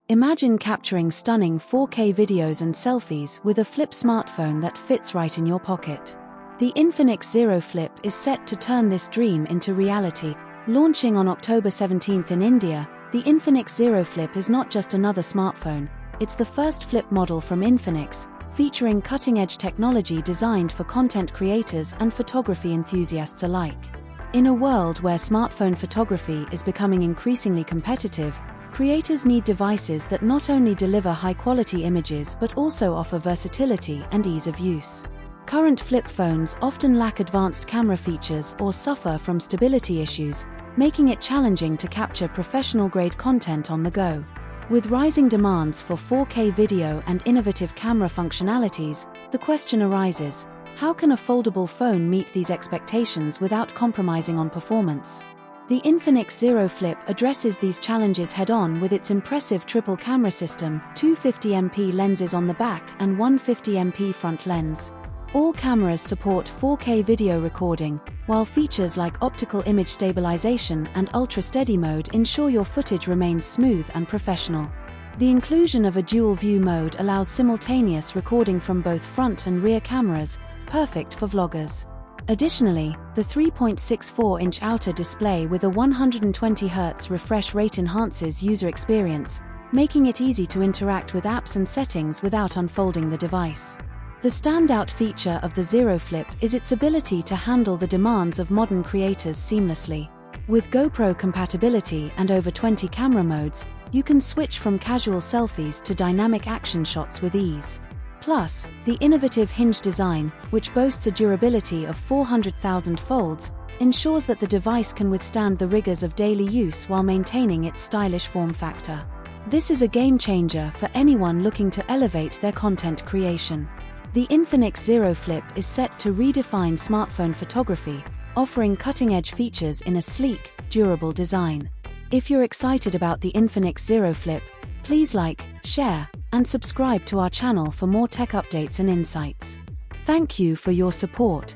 Imagine capturing stunning 4K videos and selfies with a flip smartphone that fits right in your pocket. The Infinix Zero Flip is set to turn this dream into reality. Launching on October 17th in India, the Infinix Zero Flip is not just another smartphone, it's the first flip model from Infinix, featuring cutting-edge technology designed for content creators and photography enthusiasts alike. In a world where smartphone photography is becoming increasingly competitive, creators need devices that not only deliver high-quality images but also offer versatility and ease of use. Current flip phones often lack advanced camera features or suffer from stability issues, making it challenging to capture professional-grade content on the go. With rising demands for 4K video and innovative camera functionalities, the question arises: how can a foldable phone meet these expectations without compromising on performance? The Infinix Zero Flip addresses these challenges head-on with its impressive triple camera system, two 50MP lenses on the back and one 50MP front lens. All cameras support 4K video recording, while features like Optical Image Stabilization and Ultra-Steady mode ensure your footage remains smooth and professional. The inclusion of a dual-view mode allows simultaneous recording from both front and rear cameras, perfect for vloggers. Additionally, the 3.64-inch outer display with a 120Hz refresh rate enhances user experience, making it easy to interact with apps and settings without unfolding the device. The standout feature of the Zero Flip is its ability to handle the demands of modern creators seamlessly. With GoPro compatibility and over 20 camera modes, you can switch from casual selfies to dynamic action shots with ease. Plus, the innovative hinge design, which boasts a durability of 400,000 folds, ensures that the device can withstand the rigors of daily use while maintaining its stylish form factor. This is a game-changer for anyone looking to elevate their content creation. The Infinix Zero Flip is set to redefine smartphone photography, offering cutting-edge features in a sleek, durable design. If you're excited about the Infinix Zero Flip, please like, share, and subscribe to our channel for more tech updates and insights. Thank you for your support.